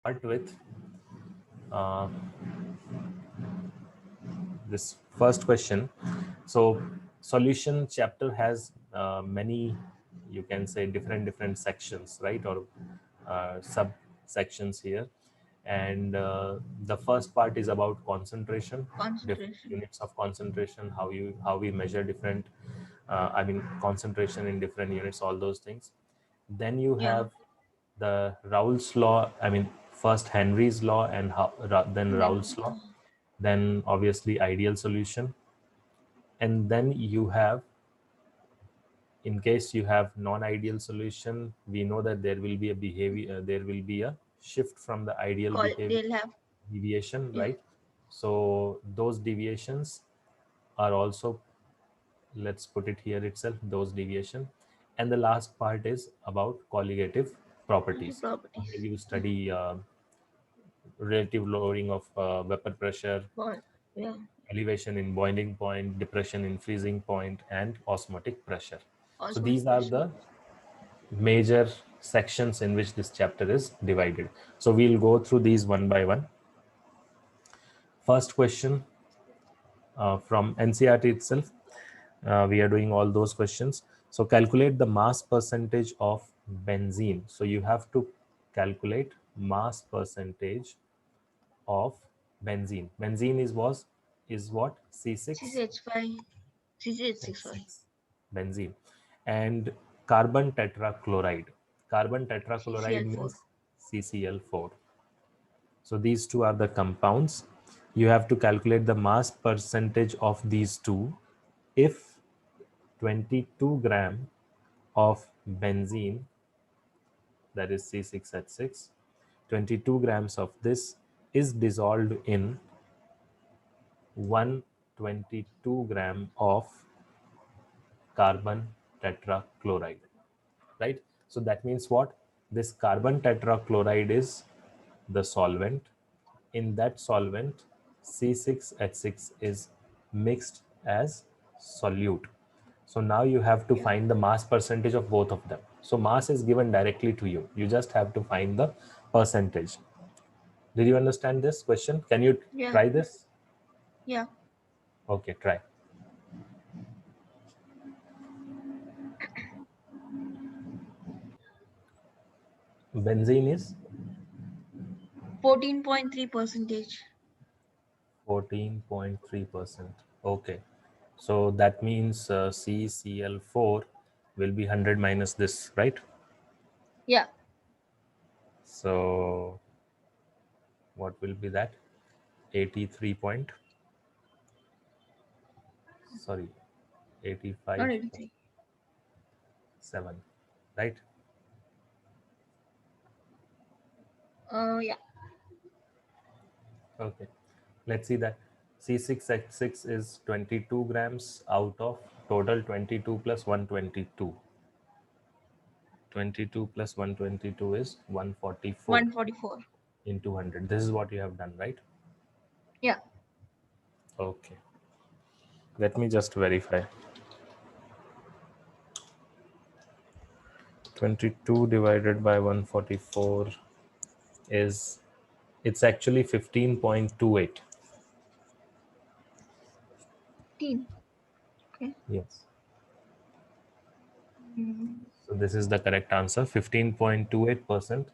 start with uh, this first question. So solution chapter has many, you can say, different sections, right, or sub sections here. And the first part is about concentration, different Concentration. units of concentration, how we measure different I mean concentration in different units, all those things. Then you Yeah. have the Raoult's law, I mean first Henry's law and then Then Raoult's law, then obviously ideal solution. And then you have, in case you have non-ideal solution, we know that there will be a behavior, there will be a shift from the ideal call behavior, they'll have. deviation, Yeah. right? So those deviations are also, let's put it here itself, those deviation. And the last part is about colligative The properties, where properties. you Yeah. study relative lowering of vapor pressure, Well, yeah. elevation in boiling point, depression in freezing point, and osmotic pressure. So Osmotic these are pressure. the major sections in which this chapter is divided. So we'll go through these one by one. First question from NCERT itself. We are doing all those questions. So calculate the mass percentage of benzene. So you have to calculate mass percentage of benzene. Benzene is what? C6 CCH5. CCH6. H6 benzene. And carbon tetrachloride. Carbon tetrachloride CCl4. means CCl4. So these two are the compounds. You have to calculate the mass percentage of these two. If 22 gram of benzene, that is C6H6, 22 grams of this is dissolved in 122 gram of carbon tetrachloride, right? So that means what? This carbon tetrachloride is the solvent. In that solvent, C6H6 is mixed as solute. So now you have to Yeah. find the mass percentage of both of them. So mass is given directly to you. You just have to find the percentage. Did you understand this question? Can you Yeah. try this? Yeah. Okay, try. Benzene is 14.3 percentage. 14.3%. Okay. So that means CCl4 will be 100 minus this, right? Yeah. So what will be that? 83 point, sorry, Not 85.7, 83. right? Yeah. Okay. Let's see that. C6H6 is 22 grams out of total 22 plus 122. 22 plus 122 is 144 144. into 100. This is what you have done, right? Yeah. Okay. Let me just verify. 22 divided by 144 is, it's actually 15.28. 15. Okay. Yes. Mm, So this is the correct answer, 15.28%.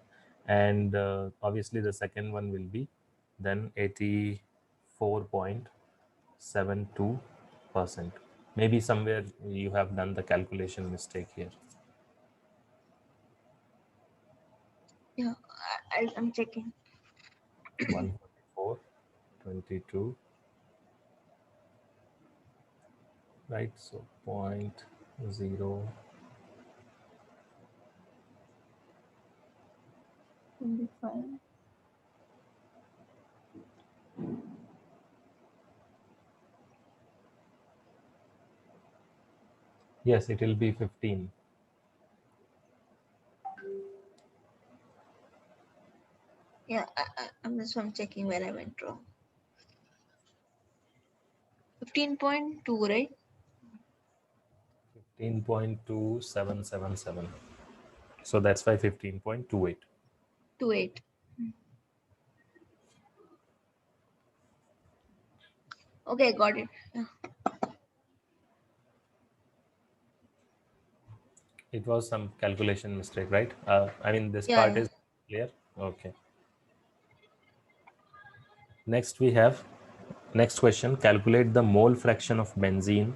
And obviously the second one will be then 84.72%. Maybe somewhere you have done the calculation mistake here. yeah. I'm checking. 144, 22, right? So point zero. 25. Yes, it will be 15. Yeah. I'm just I'm checking where I went wrong. 15.2, right? 15.2777. So that's why 15.28. 28. Okay, got it. Yeah. It was some calculation mistake, right? I mean, this Yeah, part yeah. is clear. Okay. Next we have next question. Calculate the mole fraction of benzene.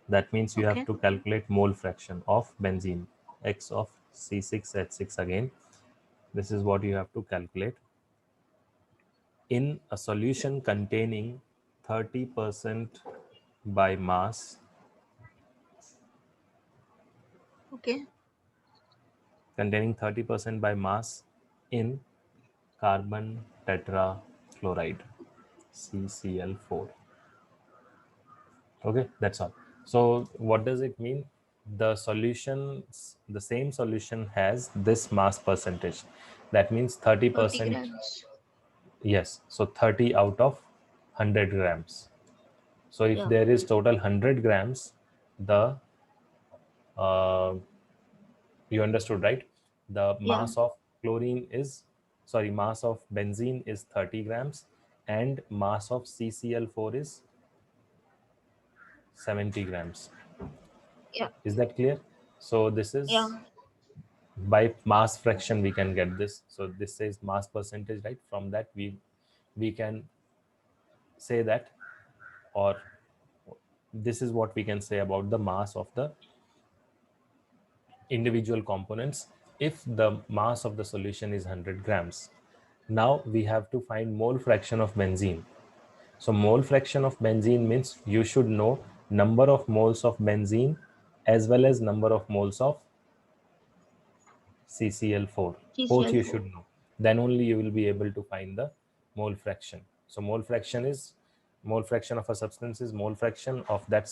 That means you have Okay. to calculate mole fraction of benzene. X of C6H6 again. This is what you have to calculate. In a solution containing 30% by mass, Okay. containing 30% by mass in carbon tetrafluoride, CCl4. Okay, that's all. So what does it mean? The solutions, the same solution has this mass percentage. That means 30 30%. grams. Yes, so 30 out of 100 grams. So if Yeah. there is total 100 grams, the uh, you understood, right? The Yeah. mass of chlorine is, sorry, mass of benzene is 30 grams, and mass of CCl4 is 70 grams. Yeah. Is that clear? So this Yeah. is by mass fraction we can get this. So this says mass percentage, right? From that we can say that, or this is what we can say about the mass of the individual components if the mass of the solution is 100 grams. Now we have to find mole fraction of benzene. So mole fraction of benzene means you should know number of moles of benzene as well as number of moles of CCl4. Both you TCl4. should know. Then only you will be able to find the mole fraction. So mole fraction is mole fraction of a substance is mole fraction of that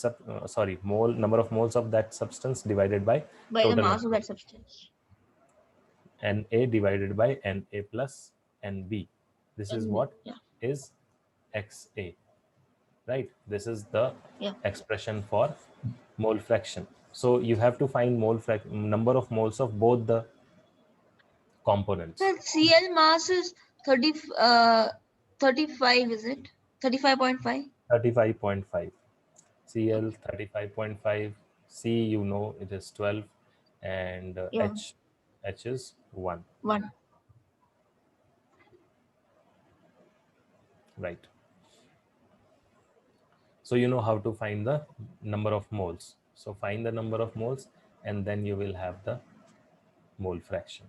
mole number of moles of that substance divided by By the total mass of number of that substance. Na divided by Na plus Nb. This is And what yeah. is Xa, right? This is the Yeah. expression for mole fraction. So you have to find number of moles of both the components. So Cl mass is 35, is it? 35.5? 35.5. Cl 35.5. C, you know, it is 12, and Yeah. H is 1, 1. right? So you know how to find the number of moles. So find the number of moles, and then you will have the mole fraction.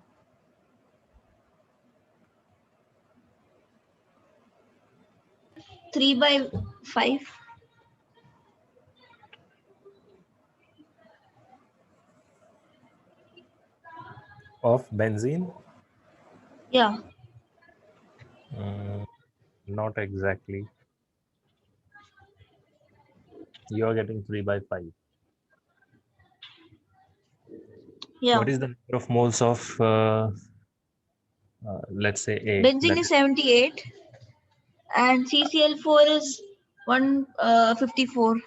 3/5. Of benzene? Yeah. Mm, not exactly. You are getting 3 by 5. Yeah. What is the number of moles of, let's say, A? Benzene That is is 78 and CCl4 is 154.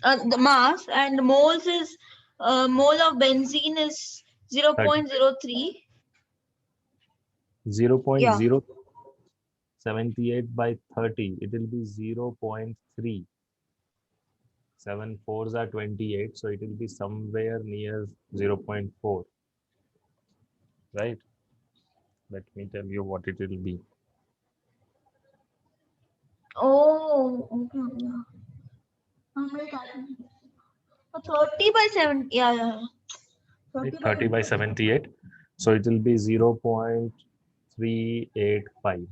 The mass and moles is mole of benzene is 30, 0.03. Yeah. 0.078 by 30. It will be 0.3. 7 fours are 28, so it will be somewhere near 0.4, right? Let me tell you what it will be. Oh, okay. Yeah. How many times? 30 by 7. Yeah, yeah, yeah. 30 Right? by 30 by 78. So it will be 0.385.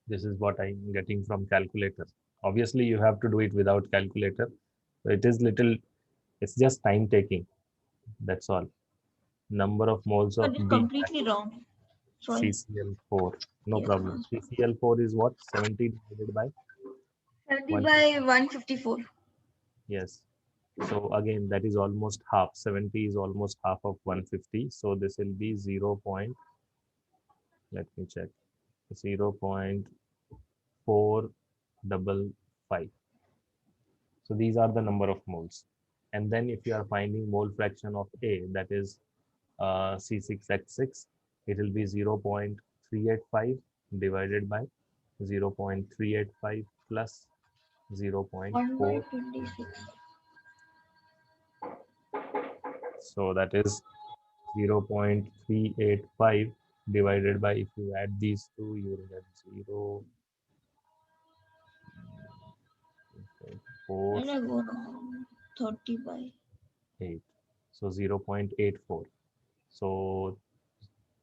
This is what I'm getting from calculator. Obviously, you have to do it without calculator. So it is little, it's just time taking. That's all. Number of moles But of it's B, completely wrong. Sorry. CCl4. No Yeah. problem. CCl4 is what? 70 divided by 70 1. by 154. Yes. So again, that is almost half. 70 is almost half of 150. So this will be 0. Let me check. 0.455. So these are the number of moles. And then if you are finding mole fraction of A, that is C6H6, it will be 0.385 divided by 0.385 plus 1 by 0.4. 26. So that is 0.385 divided by, if you add these two, you will get 0.48. And I go wrong. 30 by. So 0.84. So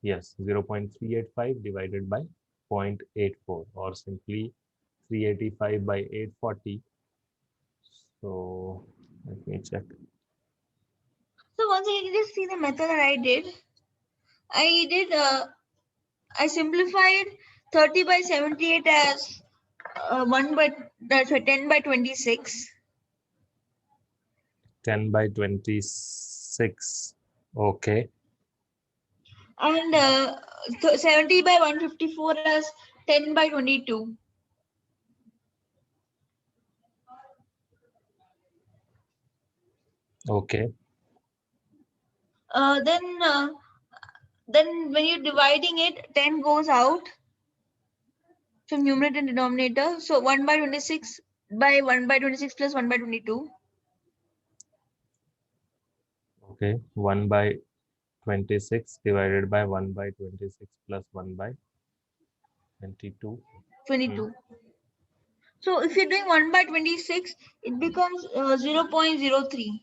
yes, 0.385 divided by 0.84, or simply 385 by 840. So let me check. So once I just see the method that I did, I simplified 30 by 78 as 10 by 26. 10 by 26. Okay. And 70 by 154 as 10 by 22. Okay. Then when you're dividing it, 10 goes out from numerator and denominator. So 1 by 26 by 1 by 26 plus 1 by 22. Okay. 1 by 26 divided by 1 by 26 plus 1 by 22. 22. So if you're doing 1 by 26, it becomes 0.03.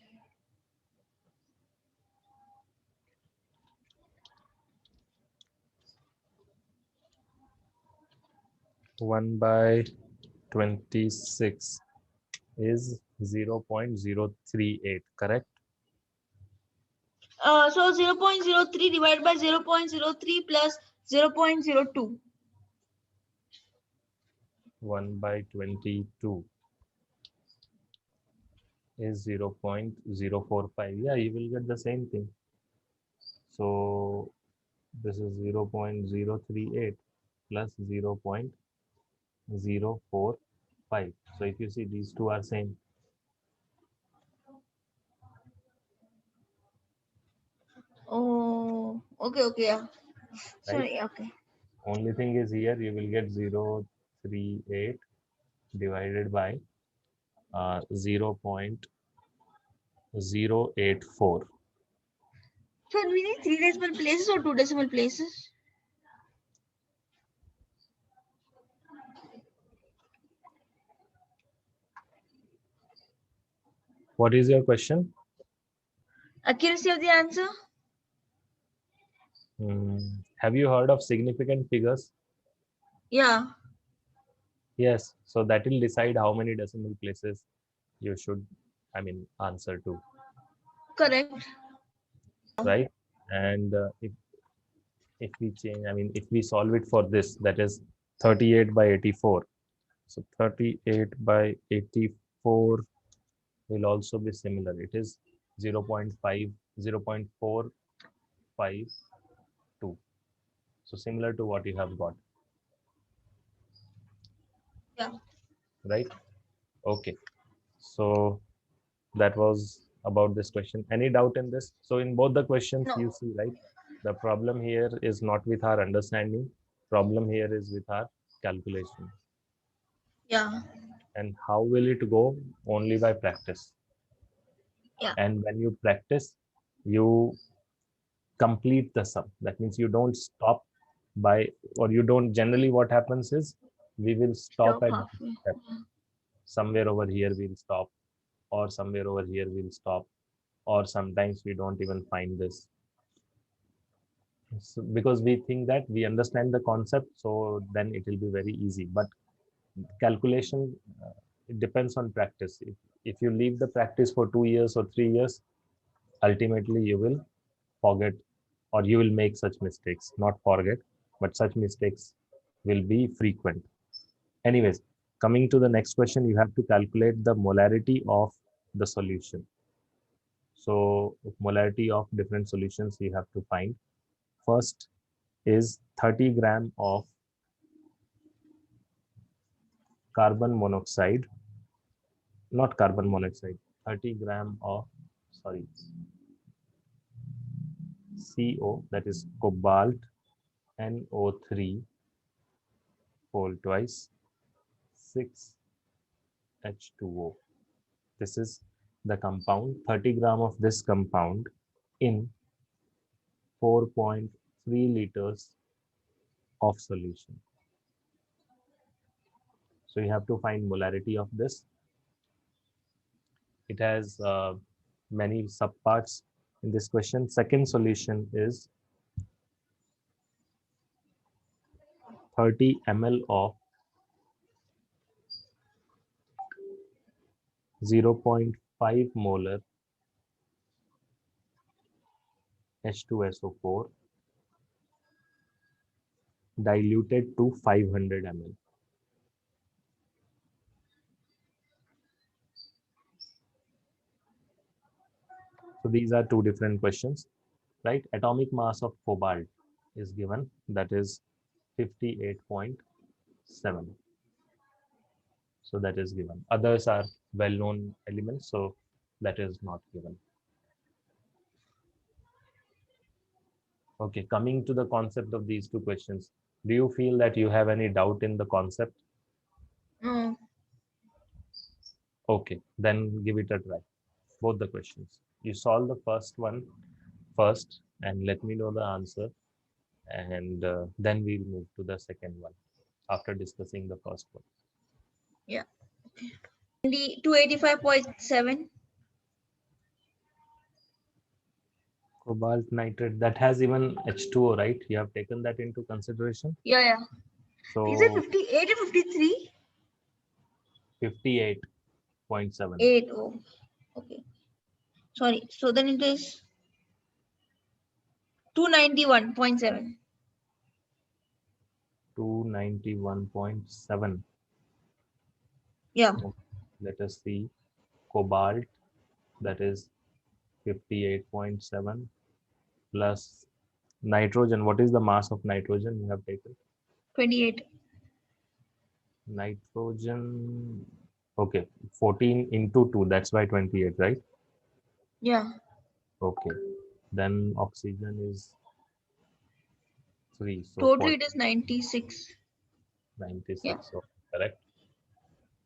1 by 26 is 0.038, correct? So 0.03 divided by 0.03 plus 0.02. 1 by 22 is 0.045. Yeah, you will get the same thing. So this is 0.038 plus 0.045. So if you see, these two are same. Oh, okay, yeah. Right? Sorry, okay. Only thing is, here you will get 0.38 divided by 0.084. So we need 3 decimal places or 2 decimal places? What is your question? Accuracy of the answer? Have you heard of significant figures? Yeah. Yes. So that will decide how many decimal places you should, answer to. Correct. Right? And if we change, if we solve it for this, that is 38 by 84. So 38 by 84 will also be similar. It is 0.5, 0.452. So similar to what you have got. Yeah. Right? Okay. So that was about this question. Any doubt in this? So in both the questions, No. you see, right? The problem here is not with our understanding. Problem here is with our calculation. Yeah. And how will it go? Only by practice. Yeah. And when you practice, you complete the sum. That means you don't stop by, or you don't, generally what happens is we will stop Stop at halfway. step. Somewhere over here we'll stop, or somewhere over here we'll stop, or sometimes we don't even find this. So, because we think that we understand the concept, so then it will be very easy. But calculation, it depends on practice. If you leave the practice for 2 years or 3 years, ultimately you will forget, or you will make such mistakes. Not forget, but such mistakes will be frequent. Anyways, coming to the next question, you have to calculate the molarity of the solution. So molarity of different solutions you have to find. First is 30 gram of carbon monoxide, not carbon monoxide, 30 gram of, sorry, CO, that is cobalt NO3, whole twice 6H2O. This is the compound. 30 gram of this compound in 4.3 liters of solution. So you have to find molarity of this. It has many subparts in this question. Second solution is 30 ml of 0.5 molar H2SO4 diluted to 500 ml. So these are two different questions, right? Atomic mass of cobalt is given, that is 58.7. So that is given. Others are well-known elements, so that is not given. Okay, coming to the concept of these two questions, do you feel that you have any doubt in the concept? No. Okay, then give it a try. Both the questions. You solve the first one first and let me know the answer, and then we'll move to the second one after discussing the first one. Yeah. Okay. The 285.7. Cobalt nitrate, that has even H2O, right? You have taken that into consideration. Yeah, yeah. Is it So 58 or 53? 58.7. 8. Oh, okay. Sorry. So then it is 291.7. 291.7. Yeah. Let us see. Cobalt, that is 58.7 plus nitrogen. What is the mass of nitrogen you have taken? 28. Nitrogen, okay, 14 into 2, that's why 28, right? Yeah. Okay, then oxygen is 3, so Totally it is 96. 96, Yeah. so correct.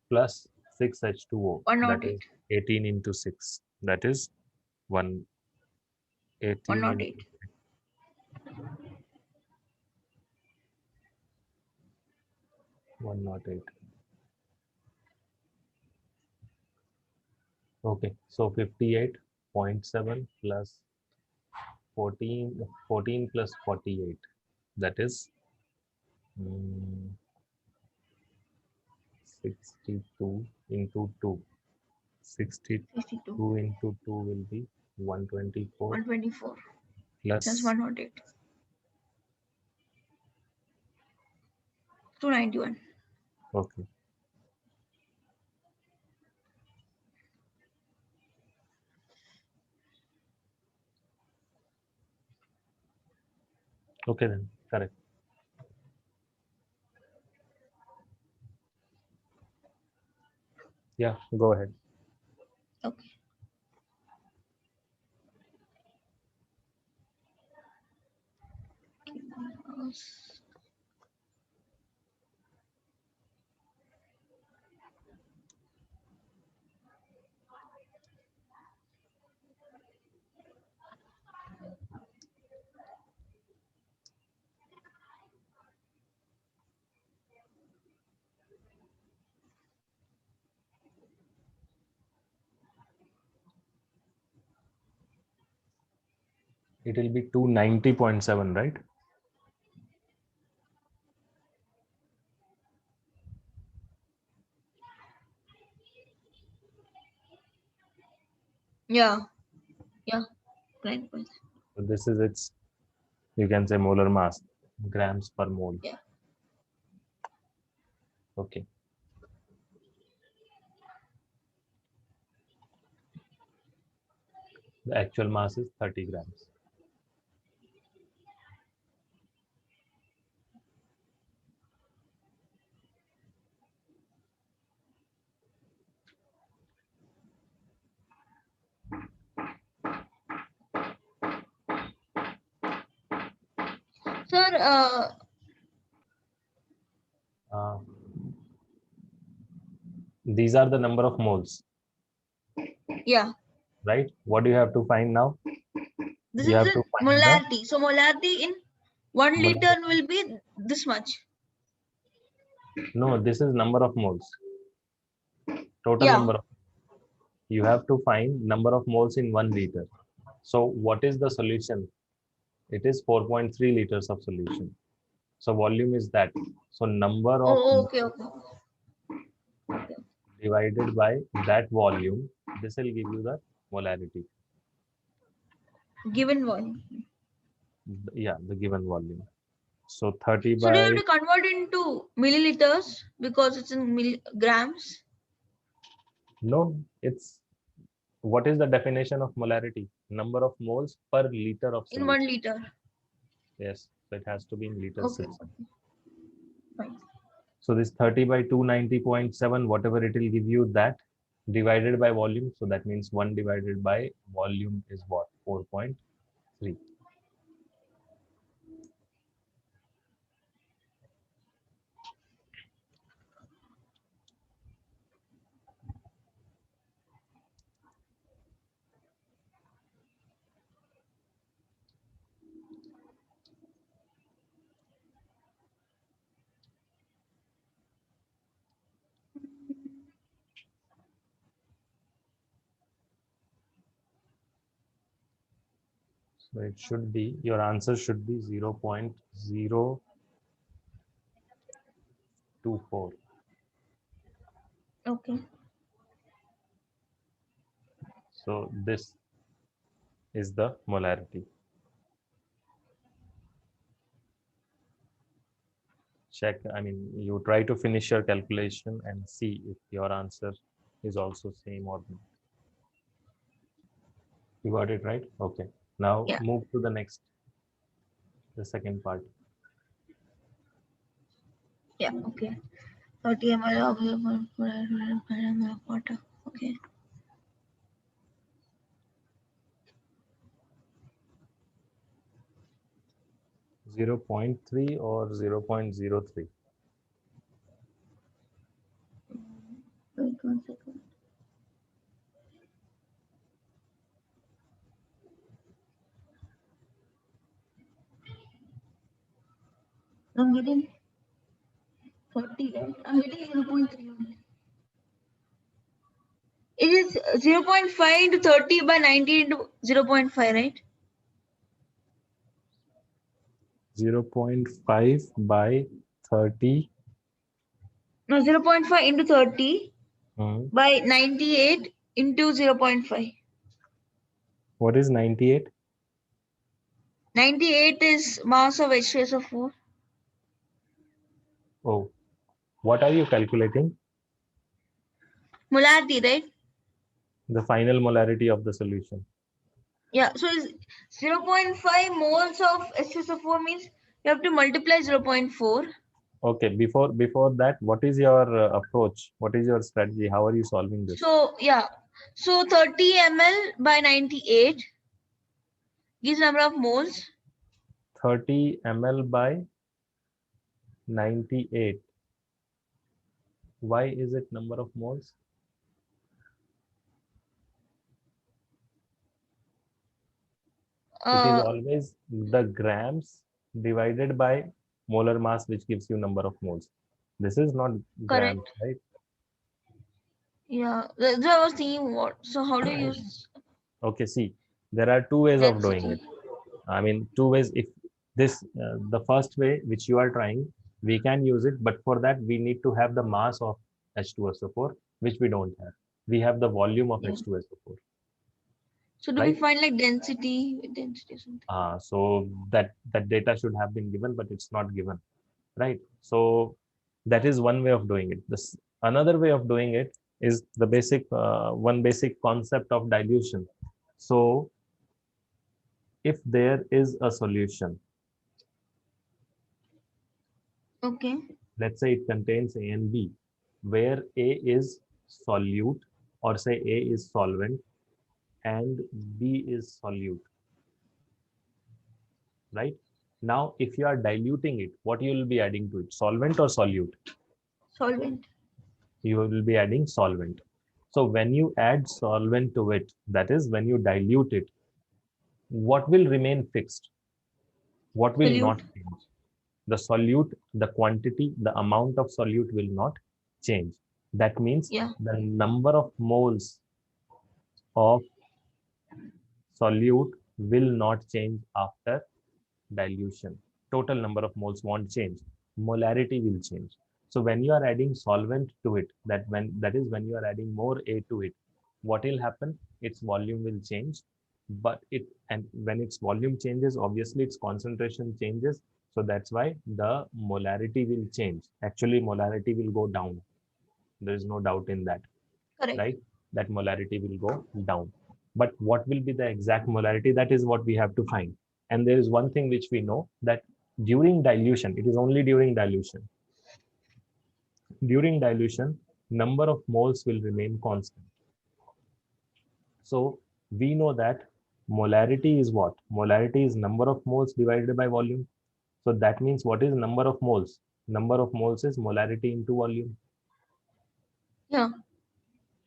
Plus 6H2O, that 108. is 18 into 6, that is 118 into 108. 108. Okay, so 58.7 plus 14 plus 48, that is 62 into 2. 52. 62 into 2 will be 124 124. plus Just 108. 291. okay. Okay then, correct. Yeah, go ahead. Okay. It will be 290.7, right? Yeah. Yeah. 9. So this is its, you can say, molar mass, grams per mole. Yeah. Okay. The actual mass is 30 grams. Sir, Uh, these are the number of moles, Yeah. right? What do you have to find now? This You is have to the find the molarity. So molarity in 1 liter molarity. will be this much. No, this is number of moles, total Yeah. number of. You have to find number of moles in 1 liter. So what is the solution? It is 4.3 liters of solution. So volume is that. So number of Oh, moles okay, okay. divided by that volume, this will give you the molarity. Given one. Yeah, the given volume. So 30 So do you have by, to convert into milliliters because it's in grams? no, it's, what is the definition of molarity? Number of moles per liter of In 1 solution. liter. Yes, so it has to be in liters Okay. itself. Fine. So this 30 by 290.7, whatever it will give you, that divided by volume. So that means 1 divided by volume is what? 4.3. So it should be, your answer should be 0.024. Okay. So this is the molarity. Check, I mean, you try to finish your calculation and see if your answer is also same or not. You got it right? Okay. Now Yeah. move to the next, the second part. Yeah. Okay. 30 ml of water. Okay. 0.3 or 0.03. Wait 1 second. I'm getting 30, right? I'm getting 0.3 only. It is 0.5 into 30 by 90 into 0.5, right? 0.5 by 30. No, 0.5 into 30 Hmm. by 98 into 0.5. What is 98? 98 is mass of H2SO4. Oh, what are you calculating? Molarity, right? The final molarity of the solution. Yeah, so is 0.5 moles of H2SO4 means you have to multiply 0.4. Okay, before that, what is your approach? What is your strategy? How are you solving this? So yeah, so 30 ml by 98 gives number of moles. 30 ml by 98. Why is it number of moles? It is Uh, always the grams divided by molar mass, which gives you number of moles. This is not grams, correct. right? Yeah, that's what I was thinking. What? So how do you use Okay, see, there are two ways of doing it. density? I mean, two ways. If this, the first way which you are trying, we can use it, but for that we need to have the mass of H2SO4, which we don't have. We have the volume of Yeah. H2SO4, So do we right? find like density, density or something? So that data should have been given, but it's not given, right? So that is one way of doing it. This another way of doing it is the basic one basic concept of dilution. So if there is a solution, Okay. let's say it contains A and B, where A is solute, or say A is solvent and B is solute, right? Now, if you are diluting it, what you will be adding to it? Solvent or solute? Solvent. You will be adding solvent. So when you add solvent to it, that is when you dilute it, what will remain fixed? What will not Solute. change? The solute, the quantity, the amount of solute will not change. That means Yeah. the number of moles of solute will not change after dilution. Total number of moles won't change. Molarity will change. So when you are adding solvent to it, that is when you are adding more A to it, what will happen? Its volume will change. And when its volume changes, obviously its concentration changes. So that's why the molarity will change. Actually, molarity will go down. There is no doubt in that, Correct. right? That molarity will go down. But what will be the exact molarity? That is what we have to find. And there is one thing which we know, that during dilution, it is only during dilution. During dilution, number of moles will remain constant. So we know that molarity is what? Molarity is number of moles divided by volume. So that means what is number of moles? Number of moles is molarity into volume. Yeah.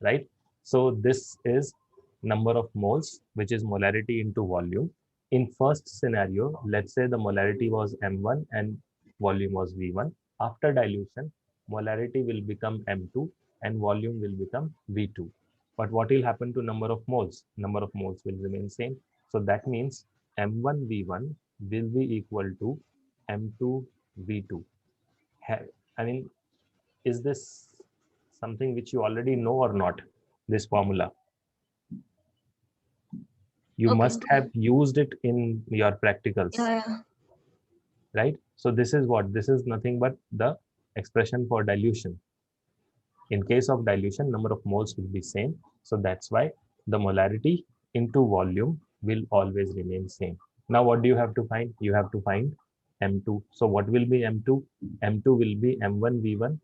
Right? So this is number of moles, which is molarity into volume. In first scenario, let's say the molarity was M1 and volume was V1. After dilution, molarity will become M2 and volume will become V2. But what will happen to number of moles? Number of moles will remain same. So that means M1 V1 will be equal to M2 V2. I mean, is this something which you already know or not? This formula, you Okay. must have used it in your practicals, Yeah. Yeah. right? So this is what? This is nothing but the expression for dilution. In case of dilution, number of moles will be same. So that's why the molarity into volume will always remain same. Now what do you have to find? You have to find M2. So what will be M2? M2 will be M1 V1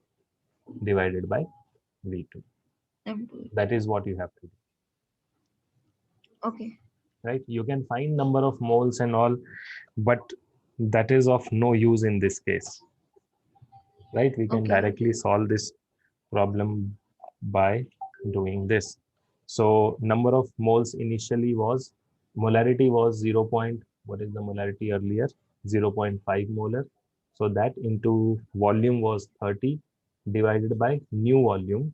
divided by V2. M2. That is what you have to do. Okay. Right? You can find number of moles and all, but that is of no use in this case, right? We can Okay. directly solve this problem by doing this. So number of moles initially was, molarity was 0. What is the molarity earlier? 0.5 molar. So that into volume was 30 divided by new volume.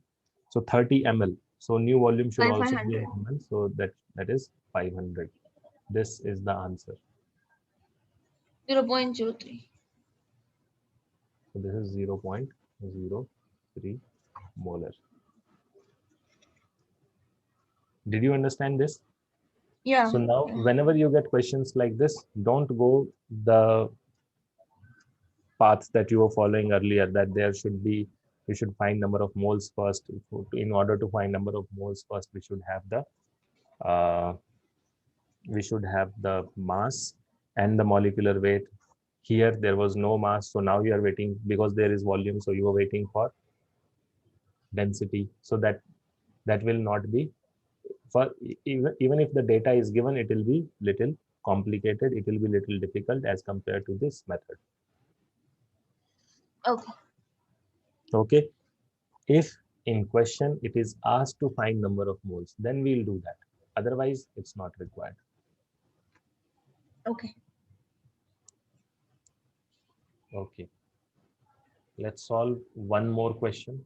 So 30 ml. So new volume should also be in 500. ml. So that is 500. This is the answer. 0.03. So this is 0.03 molar. Did you understand this? Yeah. So now, whenever you get questions like this, don't go the path that you were following earlier, that there should be, we should find number of moles first. In order to find number of moles first, uh, we should have the mass and the molecular weight. Here, there was no mass. So now you are waiting, because there is volume. So you are waiting for density. So that will not be, for even if the data is given, it will be little complicated, it will be little difficult as compared to this method. Okay. Okay, if in question it is asked to find number of moles, then we'll do that. Otherwise it's not required. Okay. Okay, let's solve one more question.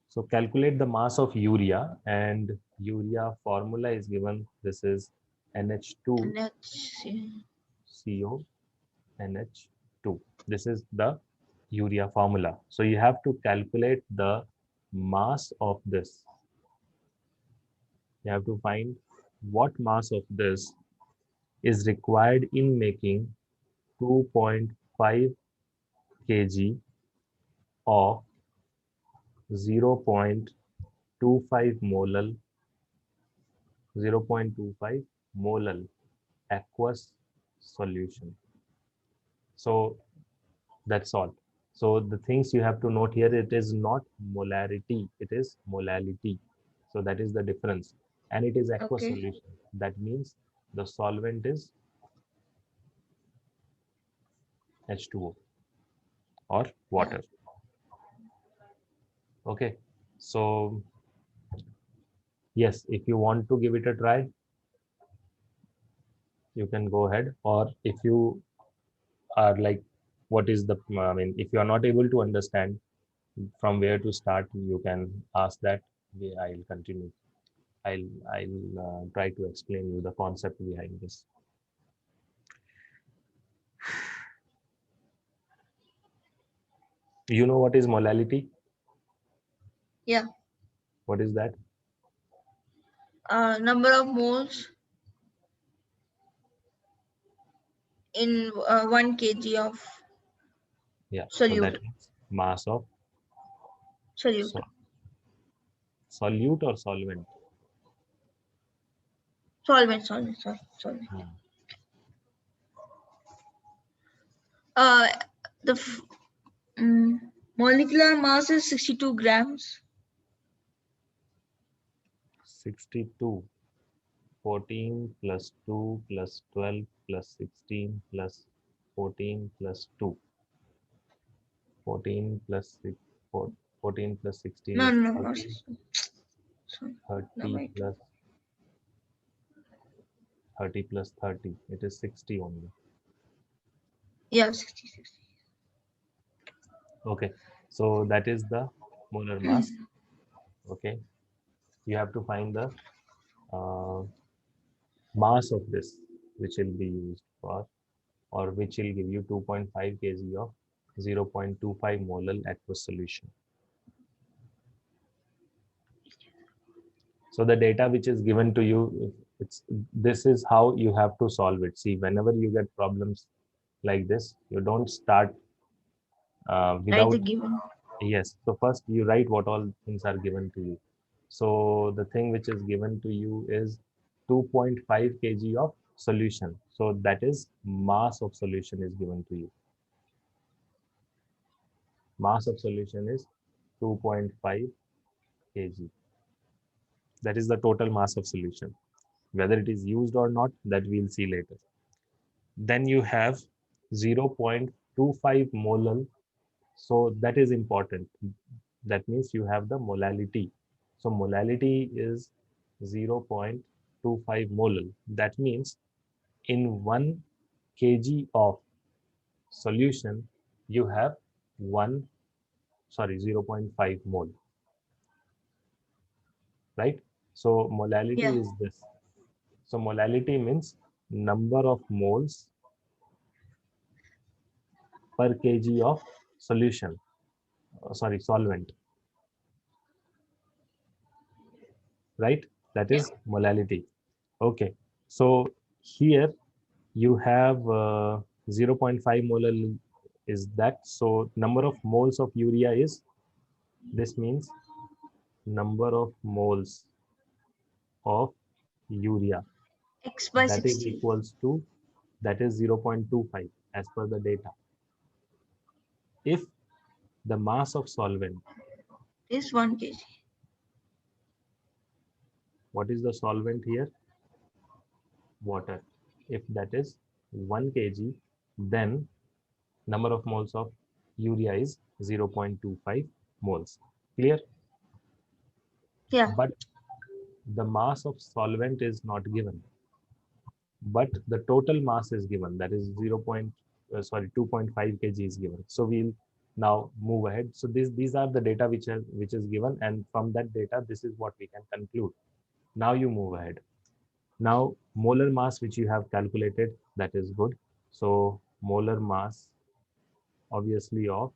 So calculate the mass of urea, and urea formula is given. This is NH2 NH. CO NH2. This is the urea formula. So you have to calculate the mass of this. You have to find what mass of this is required in making 2.5 kg of 0.25 molal 0.25 molal aqueous solution. So that's all. So the things you have to note here, it is not molarity, it is molality. So that is the difference. and it is aqueous Okay. solution. That means the solvent is H2O or water. Okay, so yes, if you want to give it a try, you can go ahead. Or if you are like, what is the, I mean, if you are not able to understand from where to start, you can ask that. I'll continue. I'll try to explain you the concept behind this. You know what is molality? Yeah. What is that? Number of moles in 1 kg of Yeah, so solute. that means mass of Solute. sol solute or solvent. Solvent. Hmm. Uh, the molecular mass is 62 grams. 62. 14 plus 2 plus 12 plus 16 plus 14 plus 2. 14 plus 6, 14 plus 16 No, is no, not 30. 62. Sorry. No, 30 wait. plus 30 plus 30. It is 60 only. Yeah, 60. Okay. So that is the molar mass. Okay. You have to find the uh, mass of this, which will be used for, or which will give you 2.5 kg of 0.25 molar aqueous solution. So the data which is given to you, it's this is how you have to solve it. See, whenever you get problems like this, you don't start Write the without, given. yes. So first you write what all things are given to you. So the thing which is given to you is 2.5 kg of solution. So that is mass of solution is given to you. Mass of solution is 2.5 kg. That is the total mass of solution. Whether it is used or not, that we'll see later. Then you have 0.25 molar. So that is important. That means you have the molality. So molality is 0.25 molar. That means in 1 kg of solution, you have 0.5 mole, right? So molality Yeah. is this. So molality means number of moles per kg of solution, solvent, right? That Yeah. is molality. Okay. So here you have 0.5 molar is that. So number of moles of urea is, this means number of moles of urea, X by that is 60 equals to, that is 0.25 as per the data. If the mass of solvent, is 1 kg. what is the solvent here? Water. If that is 1 kg, then number of moles of urea is 0.25 moles. Clear? Yeah. But the mass of solvent is not given, but the total mass is given. That is 2.5 kg is given. So we'll now move ahead. So these are the data which is given, and from that data, this is what we can conclude. Now you move ahead. Now molar mass which you have calculated, that is good. So molar mass obviously of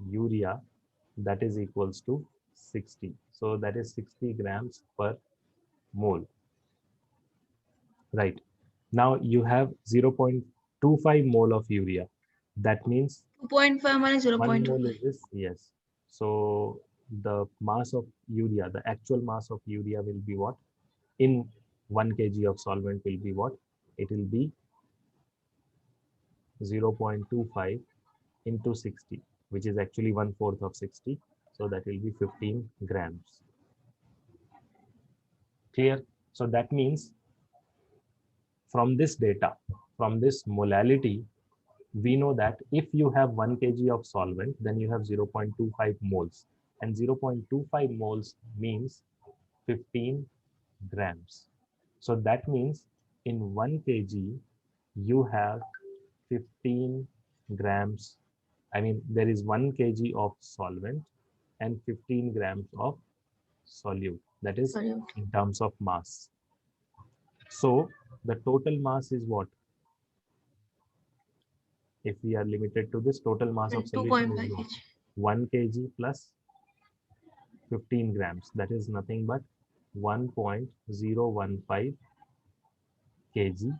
urea, that is equals to 60. So that is 60 grams per mole, right? Now you have 0.25 mole of urea. That means 2.5 minus 1 mole 0.25. is this, yes. So the mass of urea, the actual mass of urea will be what? In 1 kg of solvent will be what? It will be 0.25 into 60, which is actually 1/4 of 60. So that will be 15 grams. Clear? So that means from this data, from this molality, we know that if you have 1 kg of solvent, then you have 0.25 moles, and 0.25 moles means 15 grams. So that means in 1 kg, you have 15 grams. I mean, there is 1 kg of solvent and 15 grams of solute. That is Solute. in terms of mass. So the total mass is what? If we are limited to this, total mass of solution 2.5 is what? kg. 1 kg plus 15 grams. That is nothing but 1.015 kg.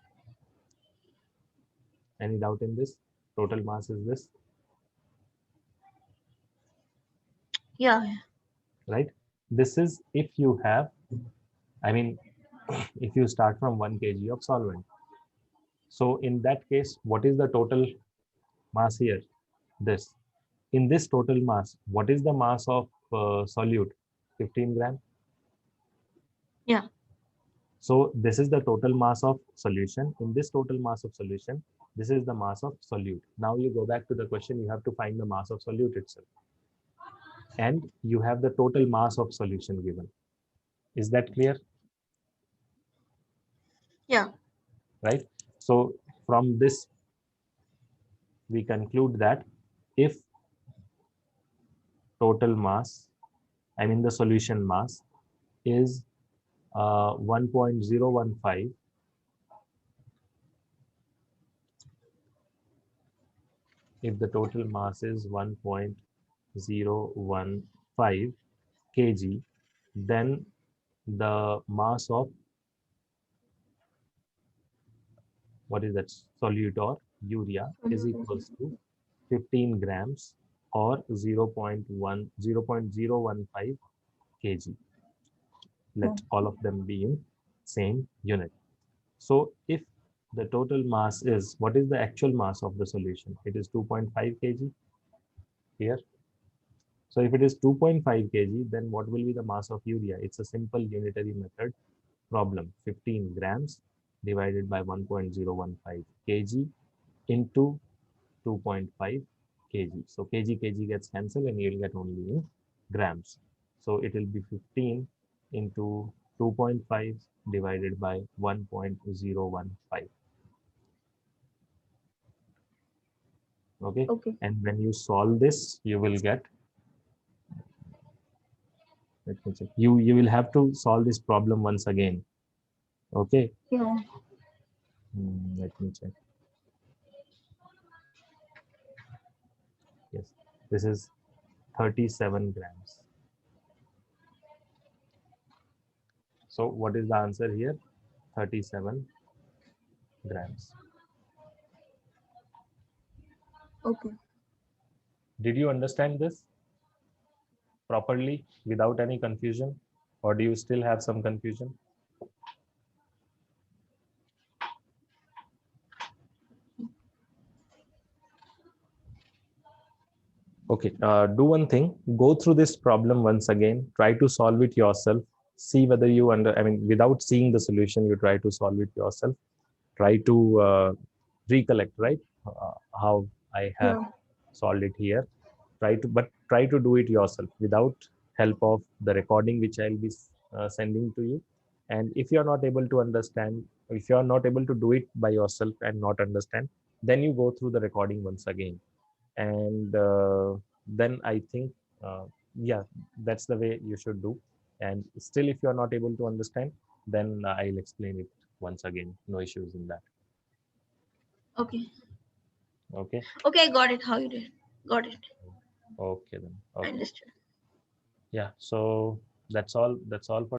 Any doubt in this? Total mass is this, Yeah. right? This is if you have, I mean, if you start from 1 kg of solvent. So in that case, what is the total mass here? This. In this total mass, what is the mass of solute? 15 gram. Yeah. So this is the total mass of solution. In this total mass of solution, this is the mass of solute. Now you go back to the question, you have to find the mass of solute itself. And you have the total mass of solution given. Is that clear? Yeah. Right? So from this, we conclude that if total mass, I mean the solution mass, is 1.015, if the total mass is 1.015 kg, then the mass of, what is that, solute or urea is equals to 15 grams or 0.015 kg. Let all of them be in same unit. So if the total mass is, what is the actual mass of the solution? It is 2.5 kg here. So if it is 2.5 kg, then what will be the mass of urea? It's a simple unitary method problem. 15 grams divided by 1.015 kg into 2.5 kg. So kg gets cancelled and you'll get only in grams. So it will be 15 into 2.5 divided by 1.015. Okay. Okay. And when you solve this, you will get, let me check. You will have to solve this problem once again. Okay. Yeah. Let me check. Yes, this is 37 grams. So what is the answer here? 37 grams. Okay. Did you understand this properly without any confusion, or do you still have some confusion? Okay, do one thing, go through this problem once again, try to solve it yourself, see whether you I mean, without seeing the solution, you try to solve it yourself, try to recollect, right? How I have Yeah. solved it here. Try to do it yourself without help of the recording which I'll be sending to you. And if you're not able to understand, if you're not able to do it by yourself and not understand, then you go through the recording once again. And then I think, yeah, that's the way you should do. And still, if you're not able to understand, then I'll explain it once again. No issues in that. Okay. Okay. Okay, I got it. How you did. Got it. Okay then. I Okay. understood. Yeah. So that's all. That's all for